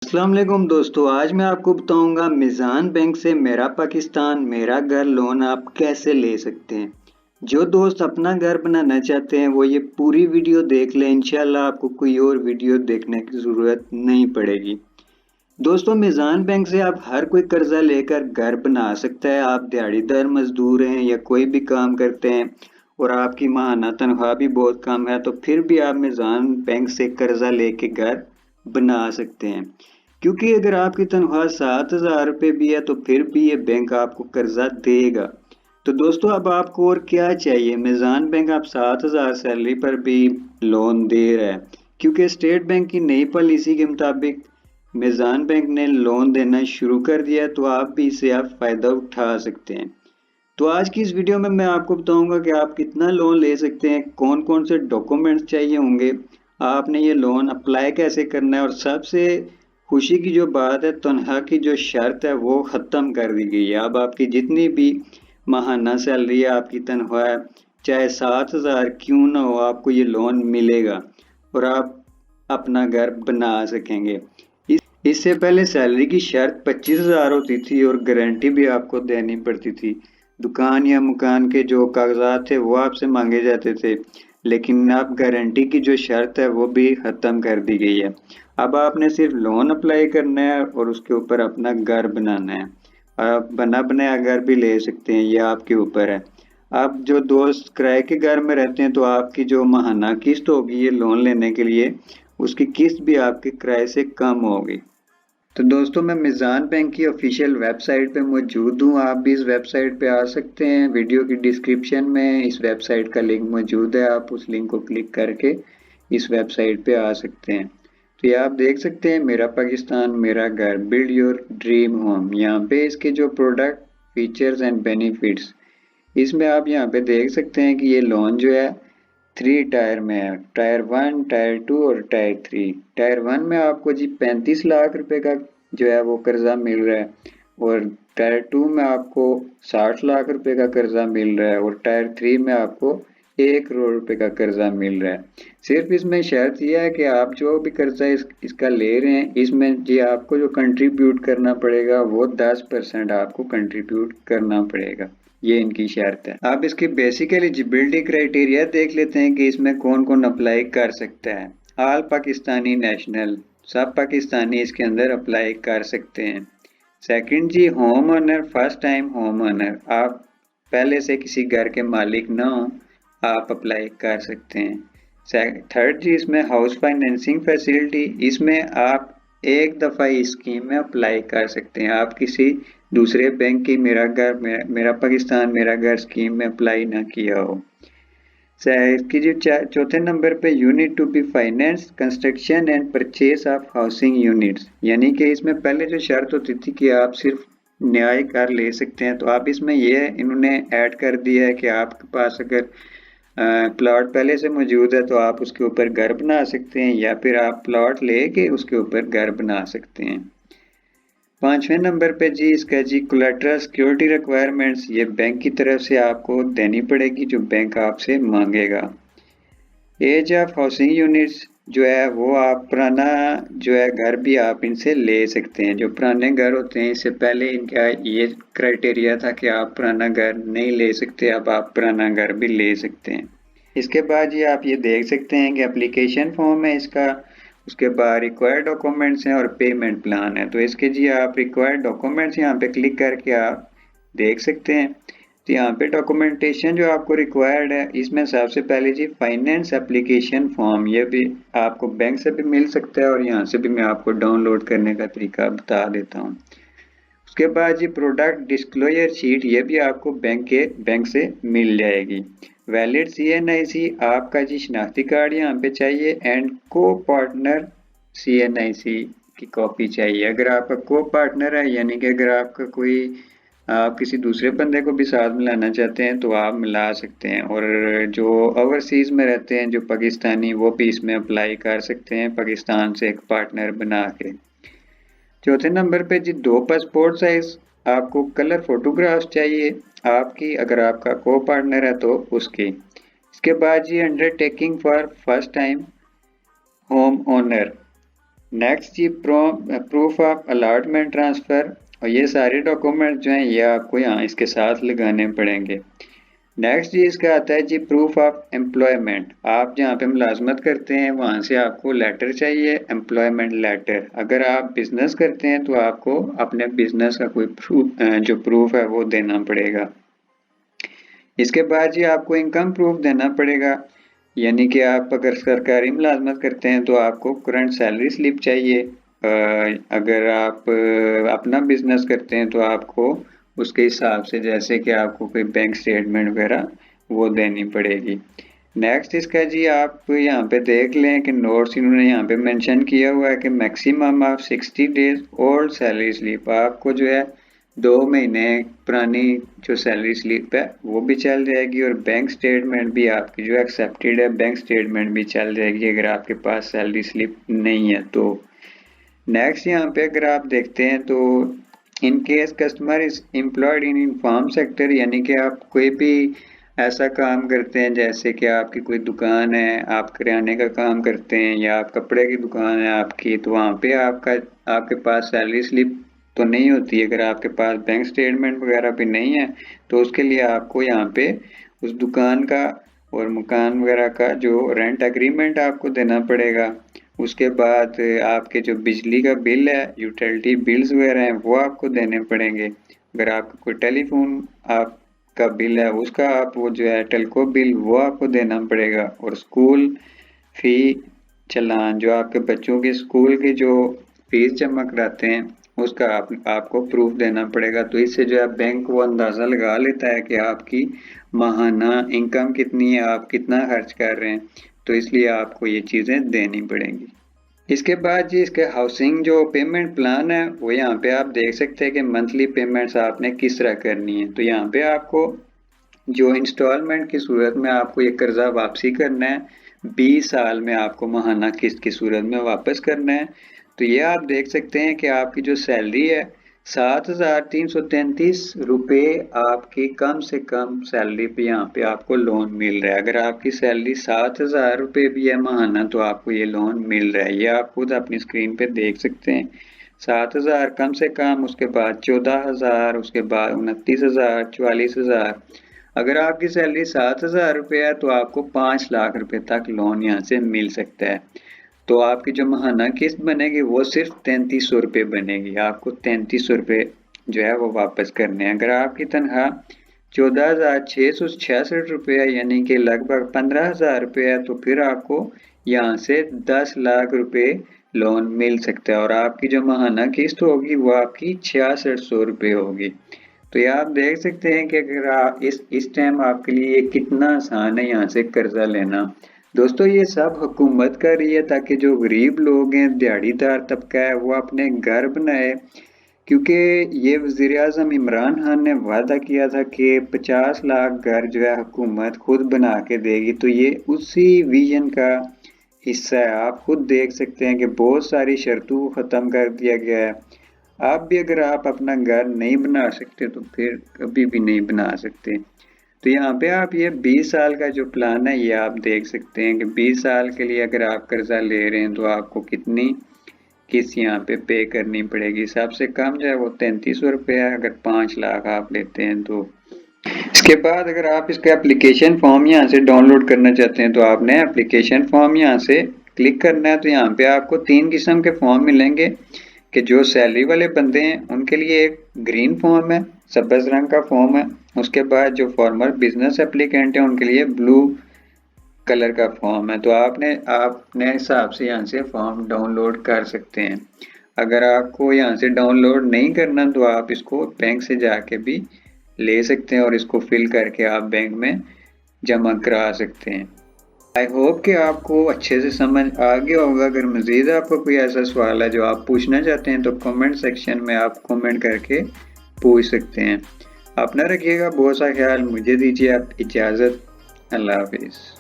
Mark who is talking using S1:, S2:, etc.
S1: अस्सलाम वालेकुम दोस्तों, आज मैं आपको बताऊंगा मिज़ान बैंक से मेरा पाकिस्तान मेरा घर लोन आप कैसे ले सकते हैं। जो दोस्त अपना घर बनाना चाहते हैं वो ये पूरी वीडियो देख लें, इंशाल्लाह आपको कोई और वीडियो देखने की ज़रूरत नहीं पड़ेगी। दोस्तों, मिज़ान बैंक से आप हर कोई कर्जा लेकर घर बना सकता है। आप दिहाड़ीदार मजदूर हैं या कोई भी काम करते हैं और आपकी माहाना तनख्वाह भी बहुत कम है, तो फिर भी आप मिज़ान बैंक से कर्जा लेके घर बना सकते हैं। क्योंकि अगर आपकी तनख्वाह 7,000 रुपये भी है तो फिर भी ये बैंक आपको कर्जा देगा। तो दोस्तों, अब आपको और क्या चाहिए। मिज़ान बैंक आप 7,000 सैलरी पर भी लोन दे रहा है, क्योंकि स्टेट बैंक की नई पॉलिसी के मुताबिक मिज़ान बैंक ने लोन देना शुरू कर दिया है, तो आप भी इससे आप फ़ायदा उठा सकते हैं। तो आज की इस वीडियो में मैं आपको बताऊंगा कि आप कितना लोन ले सकते हैं, कौन कौन से डॉक्यूमेंट्स चाहिए होंगे, आपने ये लोन अप्लाई कैसे करना है, और सबसे खुशी की जो बात है, तनख्वाह की जो शर्त है वो ख़त्म कर दी गई है। अब आपकी जितनी भी माहाना सैलरी है, आपकी तनख्वाह है, चाहे 7,000 क्यों ना हो, आपको ये लोन मिलेगा और आप अपना घर बना सकेंगे। इससे पहले सैलरी की शर्त 25,000 होती थी और गारंटी भी आपको देनी पड़ती थी। दुकान या मकान के जो कागजात थे वो आपसे मांगे जाते थे, लेकिन अब गारंटी की जो शर्त है वो भी ख़त्म कर दी गई है। अब आपने सिर्फ लोन अप्लाई करना है और उसके ऊपर अपना घर बनाना है। आप बना बनाया घर भी ले सकते हैं, ये आपके ऊपर है। आप जो दोस्त किराए के घर में रहते हैं तो आपकी जो माहाना किस्त होगी ये लोन लेने के लिए, उसकी किस्त भी आपके किराए से कम होगी। तो दोस्तों, मैं मिज़ान बैंक की ऑफिशियल वेबसाइट पे मौजूद हूँ। आप भी इस वेबसाइट पे आ सकते हैं। वीडियो की डिस्क्रिप्शन में इस वेबसाइट का लिंक मौजूद है, आप उस लिंक को क्लिक करके इस वेबसाइट पे आ सकते हैं। तो ये आप देख सकते हैं, मेरा पाकिस्तान मेरा घर, बिल्ड योर ड्रीम होम। यहाँ पे इसके जो प्रोडक्ट फीचर्स एंड बेनिफिट्स, इसमें आप यहाँ पे देख सकते हैं कि ये लोन जो है 3 टायर में है, टायर 1, टायर 2 और टायर 3। टायर 1 में आपको जी 35 लाख रुपए का जो है वो कर्जा मिल रहा है, और टायर 2 में आपको 60 लाख रुपए का कर्जा मिल रहा है, और टायर 3 में आपको 1 करोड़ रुपए का कर्जा मिल रहा है। सिर्फ इसमें शर्त यह है कि आप जो भी कर्जा इसका ले रहे हैं, इसमें जी आपको जो कंट्रीब्यूट करना पड़ेगा वो 10% आपको कंट्रीब्यूट करना पड़ेगा। ये इनकी शर्त है। आप इसकी बेसिक एलिजिबिलिटी क्राइटेरिया देख लेते हैं कि इसमें कौन कौन अप्लाई कर सकता है। ऑल पाकिस्तानी नेशनल, सब पाकिस्तानी इसके अंदर अप्लाई कर सकते हैं। सेकंड जी, home owner, first time home owner, आप पहले से किसी घर के मालिक ना हो, आप अप्लाई कर सकते हैं। थर्ड जी, इसमें हाउस फाइनेंसिंग फैसिलिटी, इसमें आप एक दफ़ा इस स्कीम में अप्लाई कर सकते हैं। आप किसी दूसरे बैंक की मेरा पाकिस्तान मेरा घर स्कीम में अप्लाई ना किया हो। इसकी जो चौथे नंबर पे, unit two B finance construction and purchase of housing units, यानी कि इसमें पहले जो शर्त होती थी कि आप सिर्फ न्याय कर ले सकते हैं, तो आप इसमें ये इन्होंने ऐड कर दिया है कि आपके पास अगर प्लॉट पहले से मौजूद है तो आप उसके ऊपर घर बना सकते हैं, या फिर आप प्लॉट लेके उसके ऊपर घर बना सकते हैं। पांचवें नंबर पे जी इसका जी कोलेटरल सिक्योरिटी रिक्वायरमेंट्स, ये बैंक की तरफ से आपको देनी पड़ेगी, जो बैंक आपसे मांगेगा। एज ऑफ हाउसिंग यूनिट्स जो है वो आप पुराना जो है घर भी आप इनसे ले सकते हैं। जो पुराने घर होते हैं, इससे पहले इनका ये क्राइटेरिया था कि आप पुराना घर नहीं ले सकते, अब आप पुराना घर भी ले सकते हैं। इसके बाद जी आप ये देख सकते हैं कि एप्लीकेशन फॉर्म है इसका, उसके बाद रिक्वायर्ड डॉक्यूमेंट्स हैं और पेमेंट प्लान है। तो इसके जी आप रिक्वायर्ड डॉक्यूमेंट्स यहाँ पे क्लिक करके आप देख सकते हैं। तो यहाँ पे डॉक्यूमेंटेशन जो आपको रिक्वायर्ड है, इसमें सबसे पहले जी फाइनेंस एप्लीकेशन फॉर्म, ये भी आपको बैंक से भी मिल सकता है और यहाँ से भी मैं आपको डाउनलोड करने का तरीका बता देता हूँ। उसके बाद जी प्रोडक्ट डिस्क्लोजर शीट, ये भी आपको बैंक से मिल जाएगी। वैलिड CNIC, आपका जी शनाख्ती कार्ड यहाँ पे चाहिए, एंड को पार्टनर CNIC की कॉपी चाहिए। अगर आपका को पार्टनर है, यानी कि अगर आपका कोई आप किसी दूसरे बंदे को भी साथ मिलाना चाहते हैं तो आप मिला सकते हैं, और जो ओवरसीज़ में रहते हैं जो पाकिस्तानी, वो भी इसमें अप्लाई कर सकते हैं पाकिस्तान से एक पार्टनर बना के। चौथे नंबर पे जी 2 पासपोर्ट साइज आपको कलर फोटोग्राफ्स चाहिए आपकी, अगर आपका को पार्टनर है तो उसकी। इसके बाद जी undertaking for first time home owner, next जी प्रूफ ऑफ अलॉटमेंट ट्रांसफ़र, और ये सारे डॉक्यूमेंट जो हैं ये आपको यहाँ इसके साथ लगाने पड़ेंगे। नेक्स्ट जी इसका आता है जी प्रूफ ऑफ एम्प्लॉयमेंट। आप जहाँ पे मुलाजमत करते हैं वहाँ से आपको लेटर चाहिए, एम्प्लॉयमेंट लेटर। अगर आप बिजनेस करते हैं तो आपको अपने बिजनेस का कोई जो प्रूफ है वो देना पड़ेगा। इसके बाद जी आपको इनकम प्रूफ देना पड़ेगा, यानी कि आप अगर सरकारी मुलाजमत करते हैं तो आपको करंट सैलरी स्लिप चाहिए। अगर आप अपना बिजनेस करते हैं तो आपको उसके हिसाब से जैसे कि आपको कोई बैंक स्टेटमेंट वगैरह वो देनी पड़ेगी। नेक्स्ट इसका जी आप यहाँ पे देख लें कि नोट्स इन्होंने यहाँ पे मेंशन किया हुआ है कि maximum of 60 days old salary slip. आपको जो है 2 महीने पुरानी जो सैलरी स्लिप है वो भी चल जाएगी, और बैंक स्टेटमेंट भी आपकी जो एक्सेप्टेड है, बैंक स्टेटमेंट भी चल जाएगी अगर आपके पास सैलरी स्लिप नहीं है तो। नेक्स्ट यहाँ पे अगर आप देखते हैं तो in case customer is employed in inform sector, यानी कि आप कोई भी ऐसा काम करते हैं जैसे कि आपकी कोई दुकान है, आप किराने का काम करते हैं या आप कपड़े की दुकान है आपकी, तो वहाँ पे आपके पास सैलरी स्लिप तो नहीं होती। अगर आपके पास बैंक स्टेटमेंट वगैरह भी नहीं है तो उसके लिए आपको यहाँ पे उस दुकान का और मकान वगैरह का जो रेंट एग्रीमेंट आपको देना पड़ेगा। उसके बाद आपके जो बिजली का बिल है, यूटिलिटी बिल्स वगैरह हैं वो आपको देने पड़ेंगे। अगर आपका कोई टेलीफोन आपका बिल है उसका आप वो जो है टेलको बिल वो आपको देना पड़ेगा, और स्कूल फी चालान जो आपके बच्चों के स्कूल की जो फीस जमा कराते हैं उसका आपको प्रूफ देना पड़ेगा। तो इससे जो है बैंक वो अंदाज़ा लगा लेता है कि आपकी माहाना इनकम कितनी है, आप कितना खर्च कर रहे हैं, तो इसलिए आपको ये चीज़ें देनी पड़ेंगी। इसके बाद जी इसके हाउसिंग जो पेमेंट प्लान है वो यहाँ पे आप देख सकते हैं कि मंथली पेमेंट्स आपने किस तरह करनी है। तो यहाँ पे आपको जो इंस्टॉलमेंट की सूरत में आपको ये कर्जा वापसी करना है, 20 साल में आपको माहाना किस्त की सूरत में वापस करना है। तो ये आप देख सकते हैं कि आपकी जो सैलरी है 7,333 रुपये आपकी कम से कम सैलरी पे यहाँ पे आपको लोन मिल रहा है। अगर आपकी सैलरी 7,000 रुपये भी है माहाना तो आपको ये लोन मिल रहा है। ये आप खुद अपनी स्क्रीन पे देख सकते हैं। 7,000 कम से कम, उसके बाद 14,000, उसके बाद 29,000, 44,000। अगर आपकी सैलरी 7,000 रुपये है तो आपको 5 लाख रुपए तक लोन यहाँ से मिल सकता है। तो आपकी जो माहाना किस्त बनेगी वो सिर्फ 3,300 रुपये बनेगी। आपको 3,300 रुपये जो है वो वापस करने हैं। अगर आपकी तनख्वाह 14,666 रुपये है, यानी कि लगभग 15,000 रुपये है, तो फिर आपको यहाँ से 10 लाख रुपये लोन मिल सकता है, और आपकी जो माहाना किस्त होगी वो आपकी 6,600 रुपये होगी। तो ये आप देख सकते हैं कि अगर आप इस टाइम आपके लिए कितना आसान है यहाँ से कर्जा लेना। दोस्तों ये सब हुकूमत कर रही है ताकि जो गरीब लोग हैं, दिहाड़ीदार तबका है, वो अपने घर बनाए, क्योंकि ये वज़ीर आज़म इमरान खान ने वादा किया था कि 50 लाख घर जो है हुकूमत खुद बना के देगी। तो ये उसी विजन का हिस्सा है। आप खुद देख सकते हैं कि बहुत सारी शर्तों को ख़त्म कर दिया गया है। आप भी अगर आप अपना घर नहीं बना सकते तो फिर कभी भी नहीं बना सकते। तो यहाँ पे आप ये 20 साल का जो प्लान है ये आप देख सकते हैं कि 20 साल के लिए अगर आप कर्जा ले रहे हैं तो आपको कितनी किस्त यहाँ पे करनी पड़ेगी। सबसे कम जो है वो 3,300 रुपये है अगर 5 लाख आप लेते हैं तो। इसके बाद अगर आप इसका एप्लीकेशन फॉर्म यहाँ से डाउनलोड करना चाहते हैं तो आपने एप्लीकेशन फॉर्म यहाँ से क्लिक करना है। तो यहाँ पे आपको 3 किस्म के फॉर्म मिलेंगे कि जो सैलरी वाले बंदे हैं उनके लिए एक ग्रीन फॉर्म है, सब्ज रंग का फॉर्म है। उसके बाद जो फॉर्मर बिजनेस एप्लीकेंट है उनके लिए ब्लू कलर का फॉर्म है। तो आपने हिसाब से यहाँ से फॉर्म डाउनलोड कर सकते हैं। अगर आपको यहाँ से डाउनलोड नहीं करना तो आप इसको बैंक से जाके भी ले सकते हैं और इसको फिल करके आप बैंक में जमा करा सकते हैं। आई होप कि आपको अच्छे से समझ आ गया होगा। अगर मज़ीद आपको कोई ऐसा सवाल है जो आप पूछना चाहते हैं तो कमेंट सेक्शन में आप कमेंट करके पूछ सकते हैं। अपना रखिएगा बहुत सा ख्याल। मुझे दीजिए आप इजाज़त। अल्लाह हाफिज़।